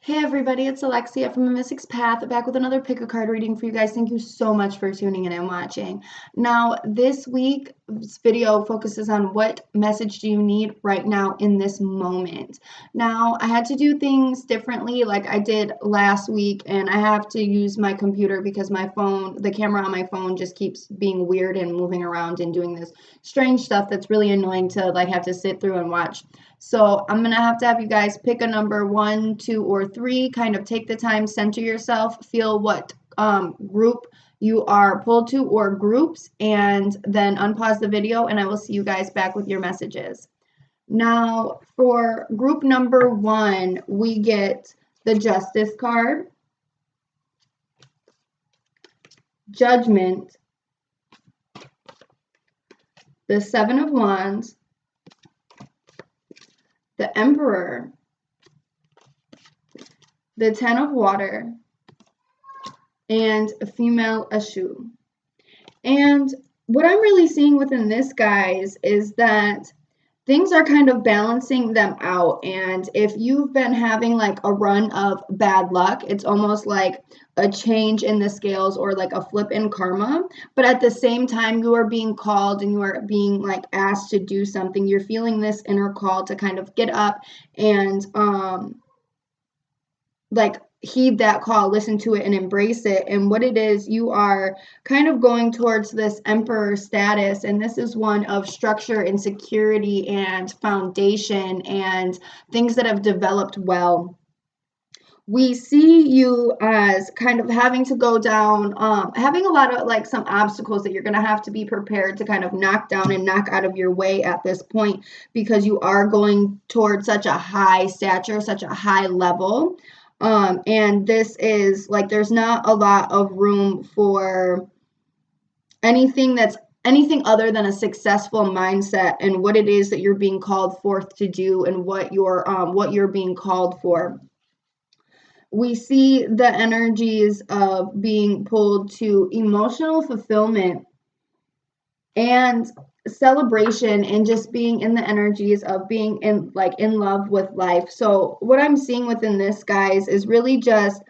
Hey everybody, it's Alexia from amysticspath, back with another pick a card reading for you guys. Thank you so much for tuning in and watching. Now, this week's video focuses on what message do you need right now in this moment. Now, I had to do things differently like I did last week, and I have to use my computer because my phone, the camera on my phone just keeps being weird and moving around and doing this strange stuff that's really annoying to have to sit through and watch. So I'm going to have you guys pick a number 1, 2, or 3, kind of take the time, center yourself, feel what group you are pulled to or groups, and then unpause the video and I will see you guys back with your messages. Now for group number 1, we get the Justice card, Judgment, the Seven of Wands, the Emperor, the Ten of Water, and a female Ashu. And what I'm really seeing within this, guys, is that things are kind of balancing them out. And if you've been having like a run of bad luck, it's almost like a change in the scales or like a flip in karma. But at the same time, you are being called and you are being like asked to do something. You're feeling this inner call to kind of get up and like heed that call, listen to it, and embrace it. And what it is, you are kind of going towards this emperor status, and this is one of structure and security and foundation and things that have developed well. We see you as kind of having to go down, having a lot of like some obstacles that you're going to have to be prepared to kind of knock down and knock out of your way at this point, because you are going towards such a high stature, such a high level. And this is like, there's not a lot of room for anything other than a successful mindset and what it is that you're being called forth to do and what you're being called for. We see the energies of being pulled to emotional fulfillment and celebration and just being in the energies of being in love with life. So what I'm seeing within this, guys, is really just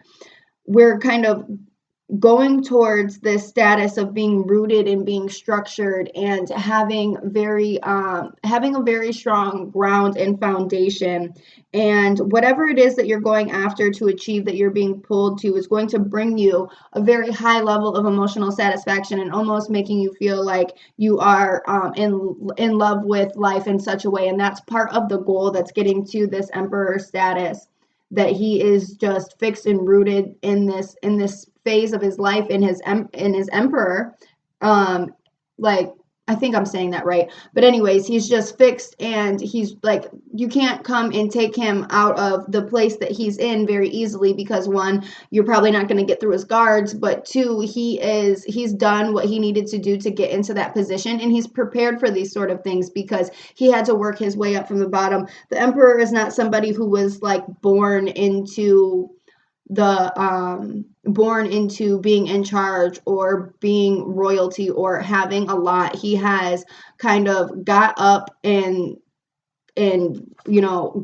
we're kind of going towards this status of being rooted and being structured and having a very strong ground and foundation. And whatever it is that you're going after to achieve, that you're being pulled to, is going to bring you a very high level of emotional satisfaction and almost making you feel like you are in love with life in such a way. And that's part of the goal that's getting to this emperor status, that he is just fixed and rooted in this phase of his life, in his emperor. Like, I think I'm saying that right, but anyways, he's just fixed, and he's like, you can't come and take him out of the place that he's in very easily, because 1, you're probably not going to get through his guards, but 2, he's done what he needed to do to get into that position, and he's prepared for these sort of things because he had to work his way up from the bottom. The emperor is not somebody who was like born into being in charge or being royalty or having a lot. He has kind of got up and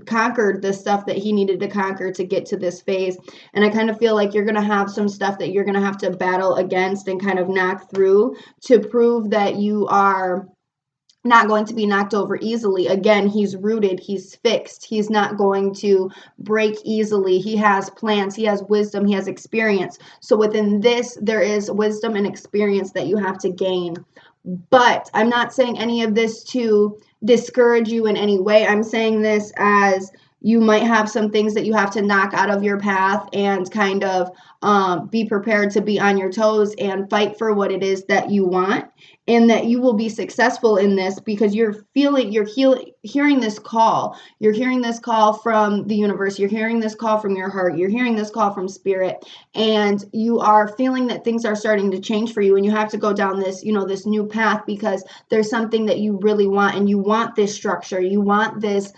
conquered the stuff that he needed to conquer to get to this phase. And I kind of feel like you're going to have some stuff that you're going to have to battle against and kind of knock through to prove that you are not going to be knocked over easily. Again, he's rooted, he's fixed, he's not going to break easily. He has plans, he has wisdom, he has experience. So within this, there is wisdom and experience that you have to gain. But I'm not saying any of this to discourage you in any way. I'm saying this as you might have some things that you have to knock out of your path and kind of be prepared to be on your toes and fight for what it is that you want, and that you will be successful in this because you're hearing this call. You're hearing this call from the universe. You're hearing this call from your heart. You're hearing this call from spirit, and you are feeling that things are starting to change for you, and you have to go down this, this new path, because there's something that you really want, and you want this structure. You want this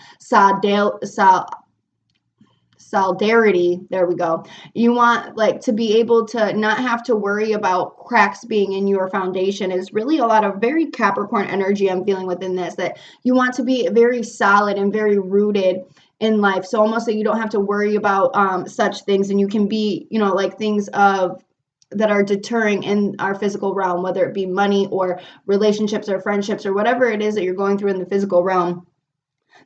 solidarity. There we go. You want like to be able to not have to worry about cracks being in your foundation. Is really a lot of very Capricorn energy I'm feeling within this, that you want to be very solid and very rooted in life. So almost that you don't have to worry about such things, and you can be, like things of that are deterring in our physical realm, whether it be money or relationships or friendships or whatever it is that you're going through in the physical realm,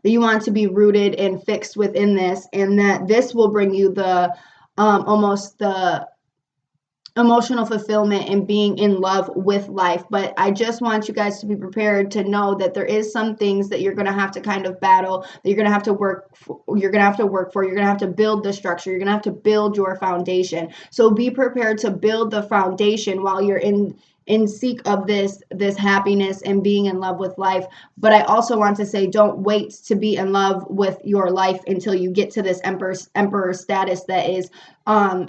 that you want to be rooted and fixed within this, and that this will bring you the almost the emotional fulfillment and being in love with life. But I just want you guys to be prepared to know that there is some things that you're going to have to kind of battle, that you're going to have to work for, you're going to have to build the structure, you're going to have to build your foundation. So be prepared to build the foundation while you're in seek of this happiness and being in love with life. But I also want to say, don't wait to be in love with your life until you get to this emperor status that is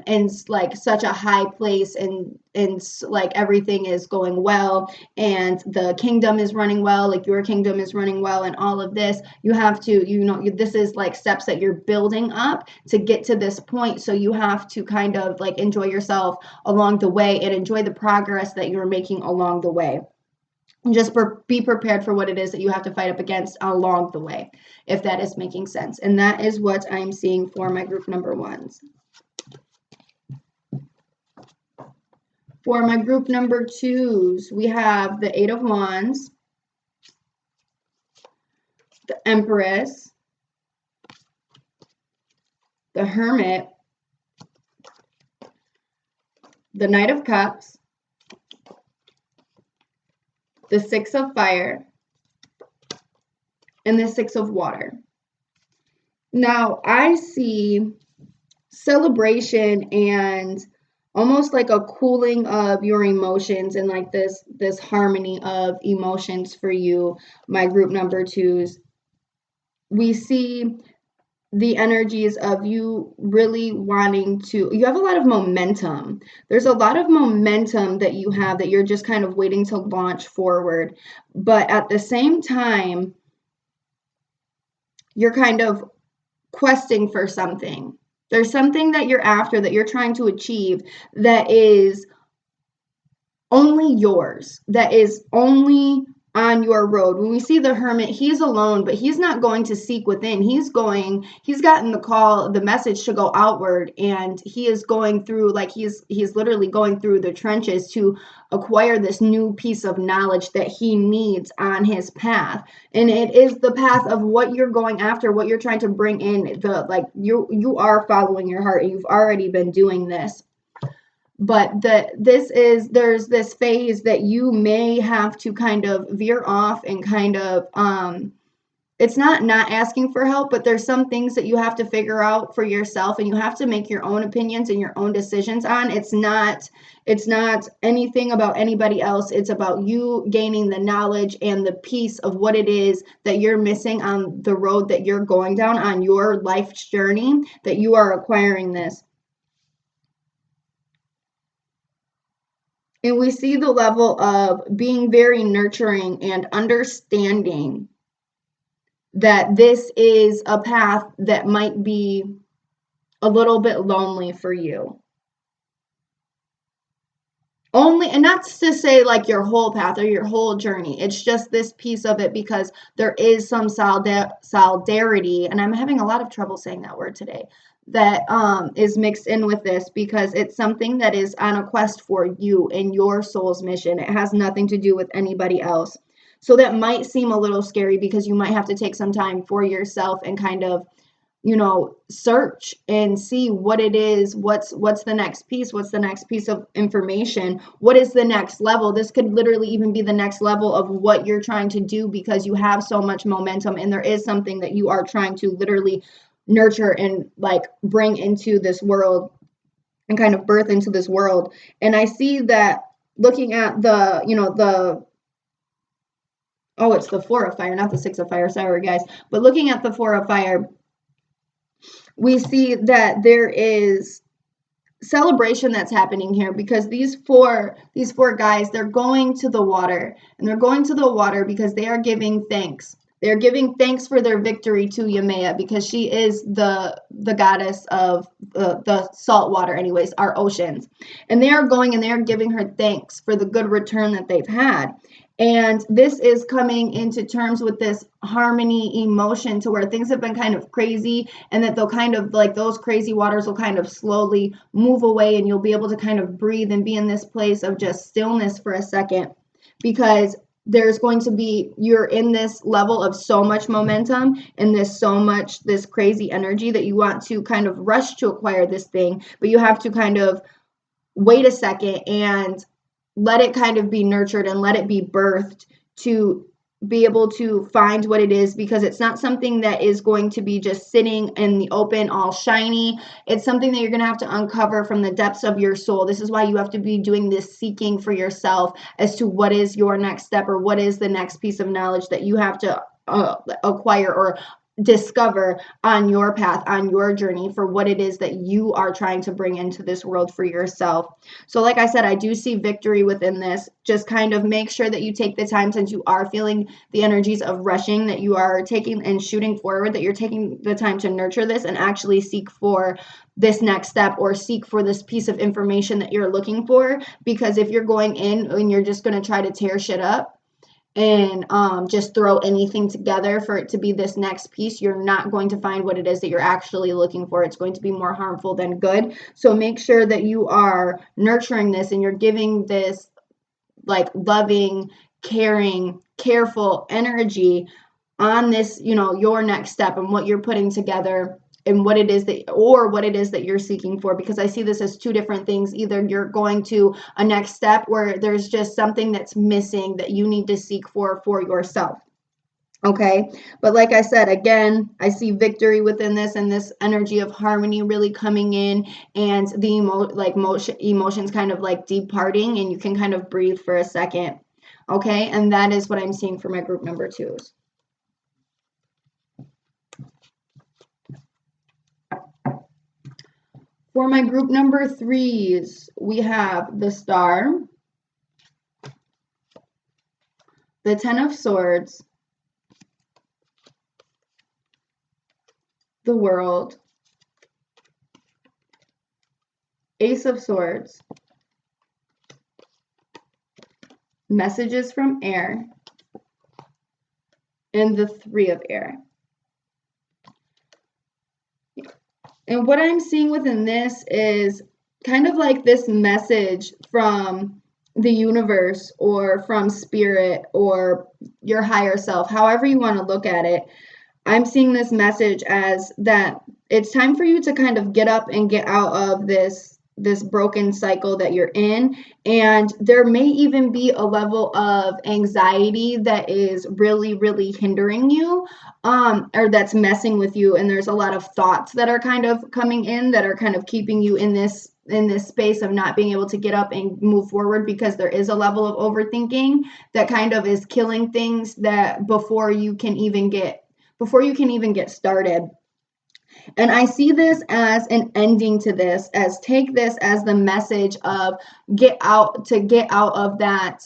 in like such a high place, and like everything is going well and the kingdom is running well, like your kingdom is running well, and all of this. You have to, this is like steps that you're building up to get to this point. So you have to kind of like enjoy yourself along the way and enjoy the progress that you're making along the way. And just be prepared for what it is that you have to fight up against along the way, if that is making sense. And that is what I'm seeing for my group number ones. For my group number twos, we have the Eight of Wands, the Empress, the Hermit, the Knight of Cups, the Six of Fire, and the Six of Water. Now, I see celebration and almost like a cooling of your emotions, and like this harmony of emotions for you, my group number twos. We see the energies of you really wanting to, you have a lot of momentum. There's a lot of momentum that you have that you're just kind of waiting to launch forward. But at the same time, you're kind of questing for something. There's something that you're after, that you're trying to achieve, that is only yours, that is only on your road. When we see the Hermit, he's alone, but he's not going to seek within. He's gotten the call, the message to go outward, and he is going through, like he's literally going through the trenches to acquire this new piece of knowledge that he needs on his path. And it is the path of what you're going after, what you're trying to bring in. You are following your heart, and you've already been doing this. But there's this phase that you may have to kind of veer off and kind of, it's not asking for help, but there's some things that you have to figure out for yourself, and you have to make your own opinions and your own decisions on. It's not anything about anybody else. It's about you gaining the knowledge and the piece of what it is that you're missing on the road that you're going down on your life's journey, that you are acquiring this. And we see the level of being very nurturing and understanding that this is a path that might be a little bit lonely for you. Only, and not to say like your whole path or your whole journey. It's just this piece of it, because there is some solidarity, and I'm having a lot of trouble saying that word today, that is mixed in with this, because it's something that is on a quest for you and your soul's mission. It has nothing to do with anybody else. So that might seem a little scary, because you might have to take some time for yourself and kind of, search and see what it is, what's the next piece, what's the next piece of information, what is the next level. This could literally even be the next level of what you're trying to do, because you have so much momentum, and there is something that you are trying to literally nurture and like bring into this world and kind of birth into this world. And I see that looking at it's the Four of Fire, not the Six of Fire, sorry guys, but looking at the Four of Fire, we see that there is celebration that's happening here, because these four guys, they're going to the water, and they're going to the water because they are giving thanks. They're giving thanks for their victory to Yemaya, because she is the goddess of the salt water, anyways, our oceans. And they are going and they are giving her thanks for the good return that they've had. And this is coming into terms with this harmony emotion to where things have been kind of crazy, and that they'll kind of like those crazy waters will kind of slowly move away, and you'll be able to kind of breathe and be in this place of just stillness for a second, because there's going to be, you're in this level of so much momentum and this crazy energy that you want to kind of rush to acquire this thing, but you have to kind of wait a second and let it kind of be nurtured and let it be birthed to be able to find what it is, because it's not something that is going to be just sitting in the open all shiny. It's something that you're going to have to uncover from the depths of your soul. This is why you have to be doing this seeking for yourself as to what is your next step, or what is the next piece of knowledge that you have to acquire or discover on your path, on your journey, for what it is that you are trying to bring into this world for yourself. So like I said, I do see victory within this. Just kind of make sure that you take the time, since you are feeling the energies of rushing, that you are taking and shooting forward, that you're taking the time to nurture this and actually seek for this next step, or seek for this piece of information that you're looking for. Because if you're going in and you're just going to try to tear shit up and just throw anything together for it to be this next piece, you're not going to find what it is that you're actually looking for. It's going to be more harmful than good. So make sure that you are nurturing this and you're giving this like loving, caring, careful energy on this, your next step and what you're putting together, and what it is that you're seeking for. Because I see this as two different things. Either you're going to a next step where there's just something that's missing that you need to seek for yourself. Okay. But like I said, again, I see victory within this, and this energy of harmony really coming in, and the emotions kind of like departing, and you can kind of breathe for a second. Okay. And that is what I'm seeing for my group number 2s. For my group number 3s, we have the Star, the Ten of Swords, the World, Ace of Swords, Messages from Air, and the Three of Air. And what I'm seeing within this is kind of like this message from the universe, or from spirit, or your higher self, however you want to look at it. I'm seeing this message as that it's time for you to kind of get up and get out of this broken cycle that you're in. And there may even be a level of anxiety that is really, really hindering you, or that's messing with you. And there's a lot of thoughts that are kind of coming in that are kind of keeping you in this space of not being able to get up and move forward, because there is a level of overthinking that kind of is killing things that before you can even get started. And I see this as an ending to this, as take this as the message of get out of that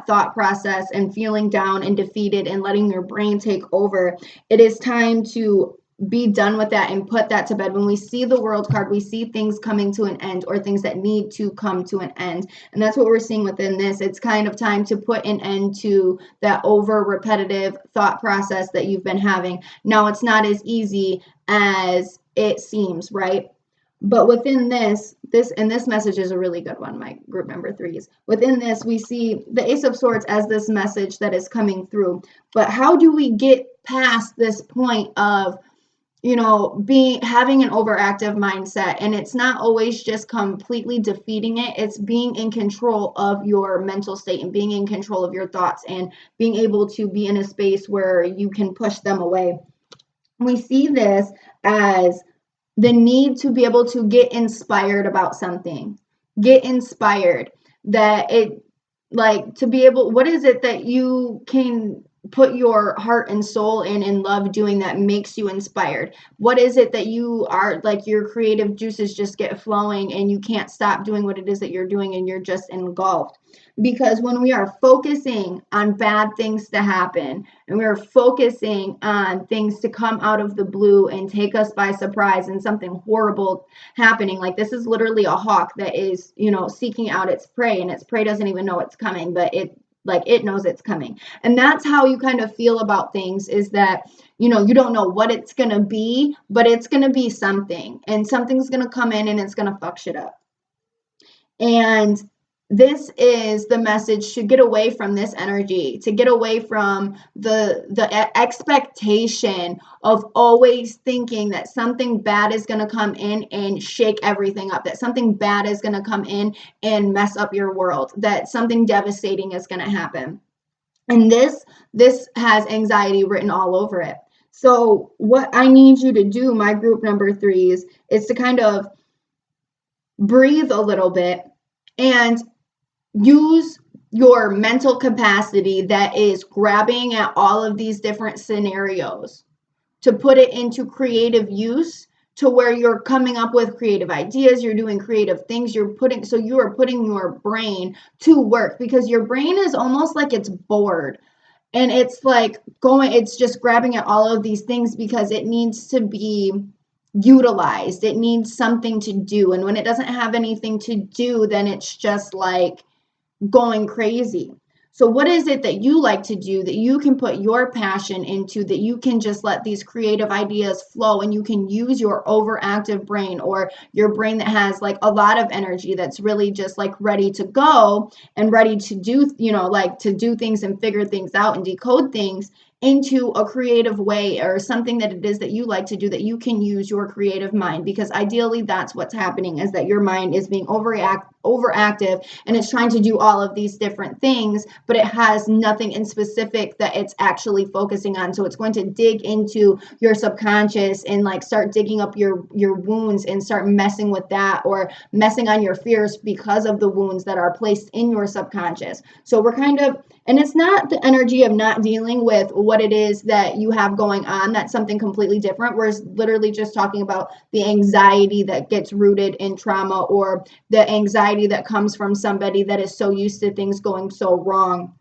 thought process and feeling down and defeated and letting your brain take over. It is time to be done with that and put that to bed. When we see the World card, we see things coming to an end, or things that need to come to an end. And that's what we're seeing within this. It's kind of time to put an end to that over repetitive thought process that you've been having. Now, it's not as easy as it seems, right? But within this message is a really good one, my group member 3s. Within this, we see the Ace of Swords as this message that is coming through. But how do we get past this point of having an overactive mindset? And it's not always just completely defeating it. It's being in control of your mental state and being in control of your thoughts and being able to be in a space where you can push them away. We see this as the need to be able to get inspired about something. Get inspired. That it, like, to be able, what is it that you can put your heart and soul in and love doing that makes you inspired? What is it that you are, like, your creative juices just get flowing and you can't stop doing what it is that you're doing and you're just engulfed? Because when we are focusing on bad things to happen, and we're focusing on things to come out of the blue and take us by surprise, and something horrible happening, like this is literally a hawk that is, seeking out its prey, and its prey doesn't even know it's coming, but Like it knows it's coming. And that's how you kind of feel about things, is that, you know, you don't know what it's going to be, but it's going to be something, and something's going to come in and it's going to fuck shit up. And this is the message to get away from this energy, to get away from the expectation of always thinking that something bad is going to come in and shake everything up, that something bad is going to come in and mess up your world, that something devastating is going to happen. And this has anxiety written all over it. So what I need you to do, my group number 3s, is to kind of breathe a little bit and use your mental capacity that is grabbing at all of these different scenarios to put it into creative use, to where you're coming up with creative ideas, you're doing creative things, you are putting your brain to work, because your brain is almost like it's bored, and it's like it's just grabbing at all of these things because it needs to be utilized. It needs something to do. And when it doesn't have anything to do, then it's just like going crazy. So what is it that you like to do, that you can put your passion into, that you can just let these creative ideas flow, and you can use your overactive brain, or your brain that has like a lot of energy, that's really just like ready to go and ready to do, you know, like to do things and figure things out and decode things into a creative way, or something that it is that you like to do, that you can use your creative mind. Because ideally that's what's happening, is that your mind is being overactive, and it's trying to do all of these different things, but it has nothing in specific that it's actually focusing on. So it's going to dig into your subconscious and like start digging up your wounds and start messing with that, or messing on your fears because of the wounds that are placed in your subconscious. So we're kind of, and it's not the energy of not dealing with what it is that you have going on. That's something completely different. We're literally just talking about the anxiety that gets rooted in trauma, or the anxiety that comes from somebody that is so used to things going so wrong.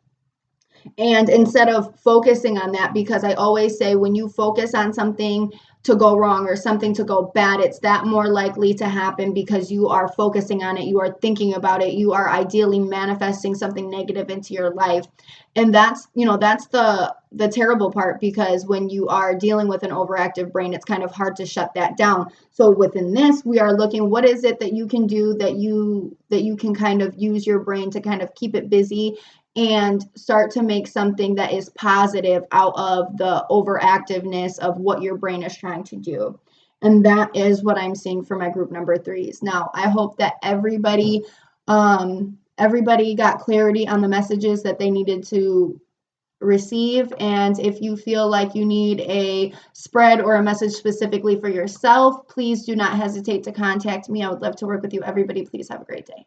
And instead of focusing on that, because I always say, when you focus on something to go wrong or something to go bad, it's that more likely to happen, because you are focusing on it, you are thinking about it, you are ideally manifesting something negative into your life. And that's, you know, that's the terrible part, because when you are dealing with an overactive brain, it's kind of hard to shut that down. So within this, we are looking, what is it that you can do, that you can kind of use your brain to kind of keep it busy and start to make something that is positive out of the overactiveness of what your brain is trying to do. And that is what I'm seeing for my group number 3s. Now, I hope that everybody got clarity on the messages that they needed to receive. And if you feel like you need a spread or a message specifically for yourself, please do not hesitate to contact me. I would love to work with you. Everybody, please have a great day.